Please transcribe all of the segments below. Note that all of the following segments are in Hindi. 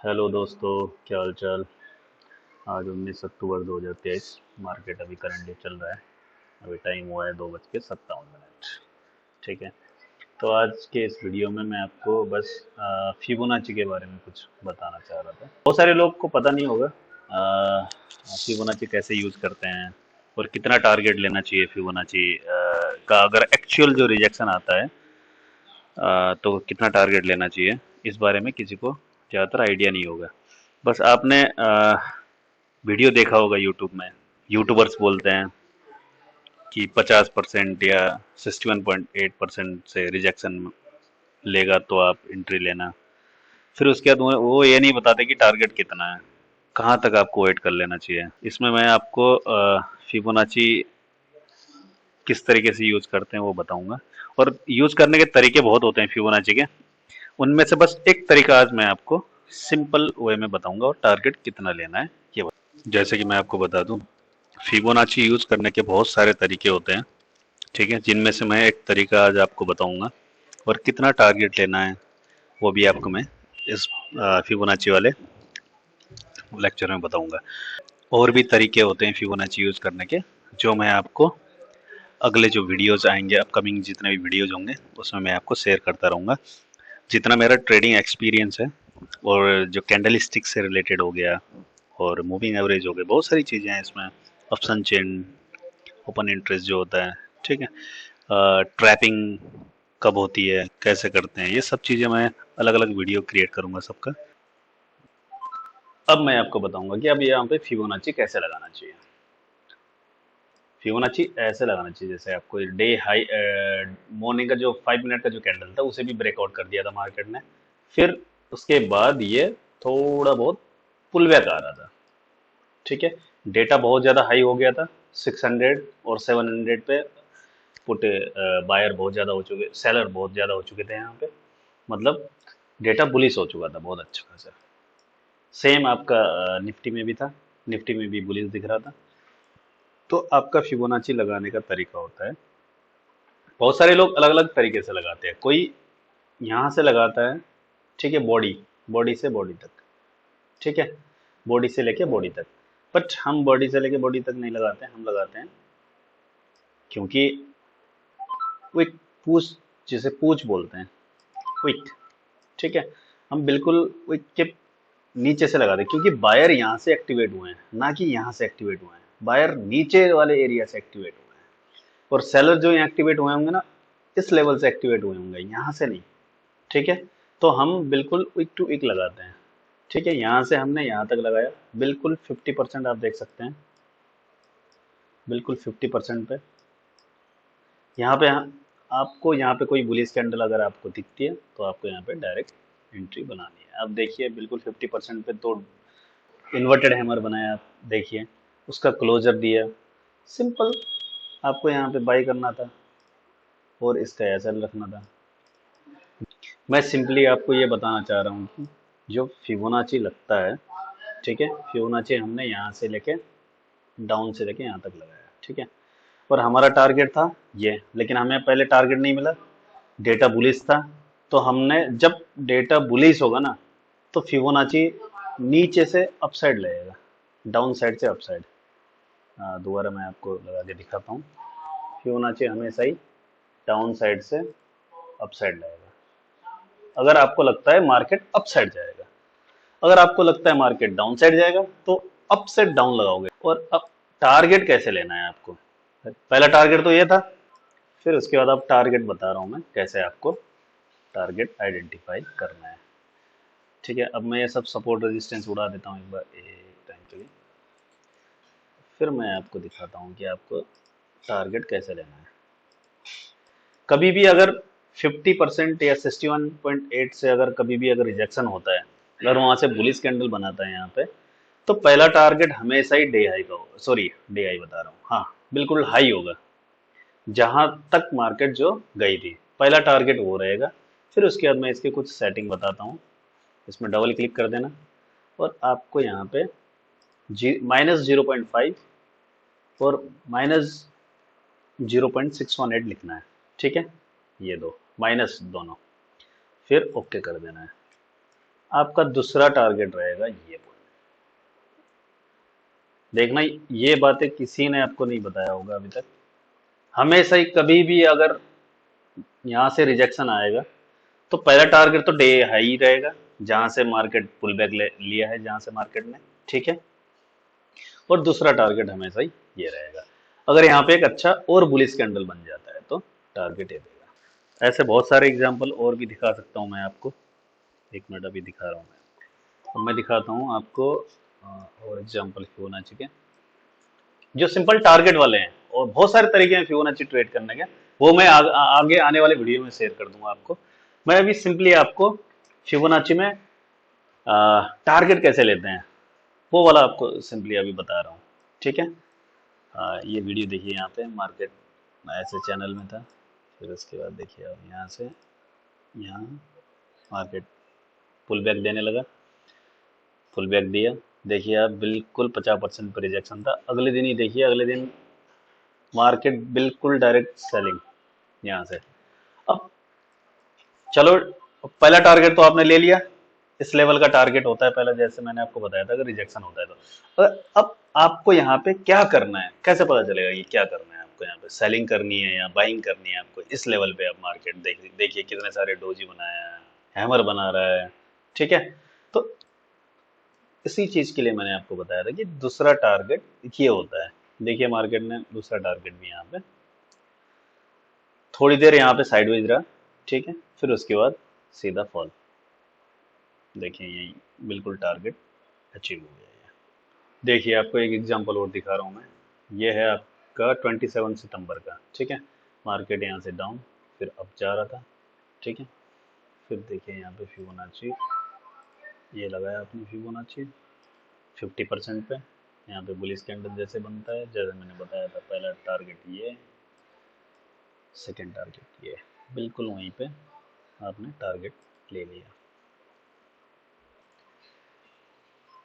हेलो दोस्तों, क्या हाल चाल। आज 19 अक्टूबर 2023। मार्केट अभी करंटली चल रहा है। अभी टाइम हुआ है 2:57। ठीक है। तो आज के इस वीडियो में मैं आपको बस फिबोनाची के बारे में कुछ बताना चाह रहा था। बहुत सारे लोग को पता नहीं होगा फिबोनाची कैसे यूज़ करते हैं और कितना टारगेट लेना चाहिए फिबोनाची का। अगर एक्चुअल जो रिजेक्शन आता है तो कितना टारगेट लेना चाहिए, इस बारे में किसी को ज़्यादातर आइडिया नहीं होगा। बस आपने वीडियो देखा होगा यूट्यूब में। यूट्यूबर्स बोलते हैं कि 50% या 61.8% से रिजेक्शन लेगा तो आप एंट्री लेना। फिर उसके बाद वो ये नहीं बताते कि टारगेट कितना है, कहाँ तक आपको वेट कर लेना चाहिए। इसमें मैं आपको फिबोनाची किस तरीके से यूज़ करते हैं वो बताऊंगा। और यूज़ करने के तरीके बहुत होते हैं फिबोनाची के। उनमें से बस एक तरीका आज मैं आपको सिंपल वे में बताऊंगा और टारगेट कितना लेना है ये जैसे कि मैं आपको बता दूं, फिबोनाची यूज़ करने के बहुत सारे तरीके होते हैं। ठीक है, जिनमें से मैं एक तरीका आज आपको बताऊंगा और कितना टारगेट लेना है वो भी आपको मैं इस फिबोनाची वाले लेक्चर में बताऊंगा। और भी तरीके होते हैं फिबोनाची यूज़ करने के, जो मैं आपको अगले जो वीडियोज़ आएंगे, अपकमिंग जितने भी वीडियोज़ होंगे उसमें मैं आपको शेयर करता रहूँगा। जितना मेरा ट्रेडिंग एक्सपीरियंस है और जो कैंडल स्टिक से रिलेटेड हो गया और मूविंग एवरेज हो गए, बहुत सारी चीज़ें हैं इसमें। ऑप्शन चेन, ओपन इंटरेस्ट जो होता है, ठीक है, ट्रैपिंग कब होती है, कैसे करते हैं, ये सब चीज़ें मैं अलग अलग वीडियो क्रिएट करूँगा सबका। अब मैं आपको बताऊंगा कि अब यहाँ पे फिबोनाची कैसे लगाना चाहिए। फिबोनाची ऐसे लगाना चाहिए जैसे आपको डे हाई, मॉर्निंग का जो 5 मिनट का जो कैंडल था उसे भी ब्रेकआउट कर दिया था मार्केट ने। फिर उसके बाद ये थोड़ा बहुत पुल बैक आ रहा था। ठीक है। डेटा बहुत ज़्यादा हाई हो गया था, 600 और 700 पे पुट बायर बहुत ज़्यादा हो चुके, सेलर बहुत ज़्यादा हो चुके थे यहाँ पे। मतलब डेटा बुलिश हो चुका था बहुत अच्छा खासा। सेम आपका निफ्टी में भी था, निफ्टी में भी बुलिश दिख रहा था। तो आपका फिबोनाची लगाने का तरीका होता है, बहुत सारे लोग अलग अलग तरीके से लगाते हैं। कोई यहाँ से लगाता है, ठीक है, बॉडी बॉडी से बॉडी तक, ठीक है, बॉडी से लेके बॉडी तक। बट हम बॉडी से लेके बॉडी तक नहीं लगाते हैं, हम लगाते हैं क्योंकि क्विक पूछ, जिसे पूछ बोलते हैं, क्विक, ठीक है, हम बिल्कुल क्विक के नीचे से लगाते हैं क्योंकि बायर यहाँ से एक्टिवेट हुए हैं, ना कि यहाँ से एक्टिवेट हुए हैं। बायर नीचे वाले एरिया से एक्टिवेट हुए हैं और सेलर जो यहाँ एक्टिवेट हुए होंगे ना, इस लेवल से एक्टिवेट हुए होंगे, यहाँ से नहीं। ठीक है। तो हम बिल्कुल विक टू विक लगाते हैं। ठीक है, यहाँ से हमने यहाँ तक लगाया, बिल्कुल 50% आप देख सकते हैं, बिल्कुल 50% पे। यहाँ पे आपको यहाँ पे कोई बुलिश कैंडल अगर आपको दिखती है तो आपको यहाँ पे डायरेक्ट एंट्री बनानी है। अब देखिए बिल्कुल 50% पे तो इन्वर्टेड हैमर बनाया, आप देखिए उसका क्लोजर दिया। सिंपल, आपको यहाँ पे बाई करना था और इसका ऐसा रखना था। मैं सिंपली आपको ये बताना चाह रहा हूँ कि जो फिबोनाची लगता है, ठीक है, फिबोनाची हमने यहाँ से लेके डाउन से लेके यहाँ तक लगाया, ठीक है। और हमारा टारगेट था ये, लेकिन हमें पहले टारगेट नहीं मिला, डेटा बुलिश था। तो हमने, जब डेटा बुलिश होगा ना, तो फिबोनाची नीचे से अपसाइड लगेगा, डाउन साइड से अपसाइड। दोबारा मैं आपको लगा के दिखाता हूँ। फिबोनाची हमेशा ही डाउन साइड से अपसाइड लगेगा अगर आपको लगता है मार्केट अपसाइड जाएगा। अगर आपको लगता है मार्केट डाउन साइड जाएगा तो अप से डाउन लगाओगे। और अब टारगेट कैसे लेना है आपको, पहला टारगेट तो ये था, फिर उसके बाद अब टारगेट बता रहा हूँ मैं कैसे आपको टारगेट आइडेंटिफाई करना है। ठीक है, अब मैं ये सब सपोर्ट रेजिस्टेंस उड़ा देता हूँ एक बार, एक टाइम के लिए, फिर मैं आपको दिखाता हूँ कि आपको टारगेट कैसे लेना है। कभी भी अगर 50% या 61.8 से अगर कभी भी अगर रिजेक्शन होता है, अगर वहां से बुलिश कैंडल बनाता है यहाँ पे, तो पहला टारगेट हमेशा ही डे हाई का होगा। सॉरी, डे हाई बता रहा हूँ, हाँ बिल्कुल हाई होगा, जहां तक मार्केट जो गई थी पहला टारगेट वो रहेगा। फिर उसके बाद मैं इसके कुछ सेटिंग बताता हूँ। इसमें डबल क्लिक कर देना और आपको यहाँ पे -0.5 और -0.618 लिखना है। ठीक है, ये दो माइनस दोनों, फिर ओके कर देना है। आपका दूसरा टारगेट रहेगा ये। देखना, ये बातें किसी ने आपको नहीं बताया होगा अभी तक। हमेशा ही कभी भी अगर यहाँ से रिजेक्शन आएगा तो पहला टारगेट तो डे हाई रहेगा, जहां से मार्केट पुल बैक लिया है, जहां से मार्केट ने, ठीक है। और दूसरा टारगेट हमेशा ही ये रहेगा। अगर यहाँ पे एक अच्छा और बुलिश कैंडल बन जाता है तो टारगेट ये देगा। ऐसे बहुत सारे एग्जांपल और भी दिखा सकता हूँ मैं आपको। एक मिनट, अभी दिखा रहा हूँ मैं। अब मैं दिखाता हूँ आपको और एग्जांपल फिबोनाची के, जो सिंपल टारगेट वाले हैं। और बहुत सारे तरीके हैं फिबोनाची ट्रेड करने के, वो मैं आगे आने वाले वीडियो में शेयर कर दूंगा आपको। मैं अभी सिंपली आपको फिबोनाची में टारगेट कैसे लेते हैं वो वाला आपको सिंपली अभी बता रहा हूँ, ठीक है। ये वीडियो देखिए, यहाँ पे मार्केट ऐसे चैनल में था, फिर उसके बाद देखिए आप यहाँ से यहाँ मार्केट पुल बैक देने लगा, पुल बैक दिया। देखिए आप बिल्कुल 50% पर रिजेक्शन था। अगले दिन ही देखिए, अगले दिन मार्केट बिल्कुल डायरेक्ट सेलिंग यहाँ से। अब चलो, पहला टारगेट तो आपने ले लिया, इस लेवल का टारगेट होता है पहला, जैसे मैंने आपको बताया था, अगर रिजेक्शन होता है तो। अब आपको यहाँ पे क्या करना है, कैसे पता चलेगा ये क्या करना है आपको? यहाँ पे सेलिंग करनी है या बाइंग करनी है आपको? इस लेवल पे आप मार्केट देखिए कितने सारे डोजी बनाया है, हैमर बना रहा है, ठीक है। तो इसी चीज के लिए मैंने आपको बताया था कि दूसरा टारगेट ये होता है। देखिए मार्केट ने दूसरा टारगेट भी यहाँ पे थोड़ी देर यहाँ पे साइडवेज रहा, ठीक है, फिर उसके बाद सीधा फॉल। देखिए यही बिल्कुल टारगेट अचीव हो गया है। देखिए आपको एक एग्जांपल और दिखा रहा हूँ मैं। ये है आपका 27 सितंबर का, ठीक है। मार्केट यहाँ से डाउन, फिर अप जा रहा था, ठीक है। फिर देखिए यहाँ पे फिबोनाची, ये लगाया आपने फिबोनाची 50% पे। यहाँ पे बुलिश कैंडल जैसे बनता है, जैसे मैंने बताया था, पहला टारगेट ये, सेकेंड टारगेट ये, बिल्कुल वहीं पे आपने टारगेट ले लिया।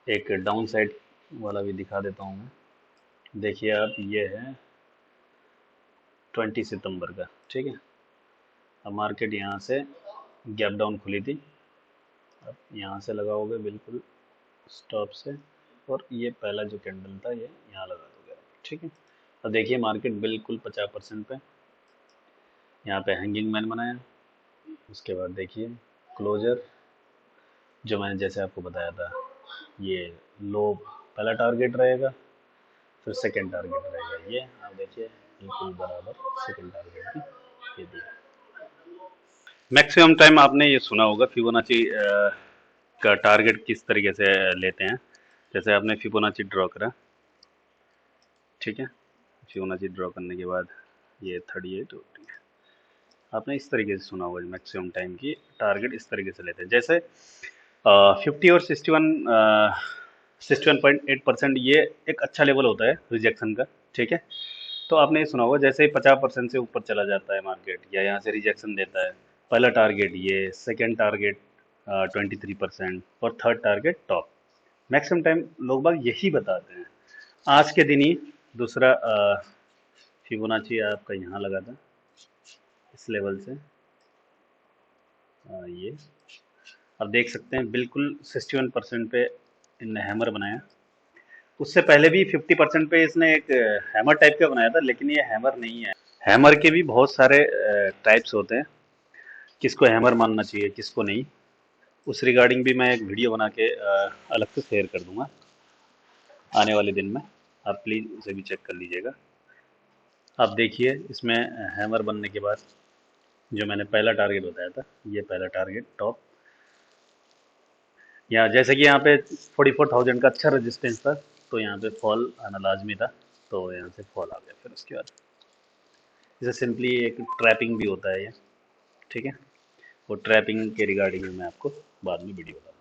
एक डाउन साइड वाला भी दिखा देता हूँ मैं। देखिए आप, ये है 20 सितंबर का, ठीक है। अब मार्केट यहाँ से गैप डाउन खुली थी, अब यहाँ से लगाओगे बिल्कुल स्टॉप से, और ये पहला जो कैंडल था ये यहाँ लगा दोगे, ठीक है। अब देखिए मार्केट बिल्कुल 50% पे, यहाँ पे हैंगिंग मैन बनाया। उसके बाद देखिए क्लोजर, जो मैंने जैसे आपको बताया था, ये लो पहला टारगेट रहेगा, फिर सेकंड टारगेट रहेगा ये। आप देखिए बिल्कुल बराबर सेकंड टारगेट भी ये दिया। मैक्सिमम टाइम आपने ये सुना होगा फिबोनाची का टारगेट किस तरीके से लेते हैं। जैसे आपने फिबोनाची ड्रॉ करा, ठीक है। फिबोनाची ड्रॉ करने के बाद ये 38 आपने इस तरीके से सुना होगा। मैक्सिमम टाइम की टारगेट इस तरीके से लेते हैं। जैसे 50 और 61.8% ये एक अच्छा लेवल होता है रिजेक्शन का, ठीक है। तो आपने ये सुना होगा, जैसे ही 50% से ऊपर चला जाता है मार्केट, या यहाँ से रिजेक्शन देता है, पहला टारगेट ये, सेकेंड टारगेट 23% और third target top. Maximum time लोग बाग यही बताते हैं। आज के दिन ही दूसरा फिबोनाची आपका यहाँ लगा था, इस लेवल से ये अब देख सकते हैं बिल्कुल 61% पे इनने हैमर बनाया। उससे पहले भी 50% पे इसने एक हैमर टाइप का बनाया था, लेकिन ये हैमर नहीं है। हैमर के भी बहुत सारे टाइप्स होते हैं, किसको हैमर मानना चाहिए किसको नहीं, उस रिगार्डिंग भी मैं एक वीडियो बना के अलग से शेयर कर दूंगा आने वाले दिन में। आप प्लीज़ उसे भी चेक कर लीजिएगा। आप देखिए इसमें हैमर बनने के बाद जो मैंने पहला टारगेट बताया था, ये पहला टारगेट टॉप, या जैसे कि यहाँ पे 44,000 का अच्छा रेजिस्टेंस था, तो यहाँ पे फॉल आना लाजमी था, तो यहाँ से फॉल आ गया। फिर उसके बाद इसे सिंपली एक ट्रैपिंग भी होता है ये, ठीक है। वो ट्रैपिंग के रिगार्डिंग में मैं आपको बाद में वीडियो बताऊँगा।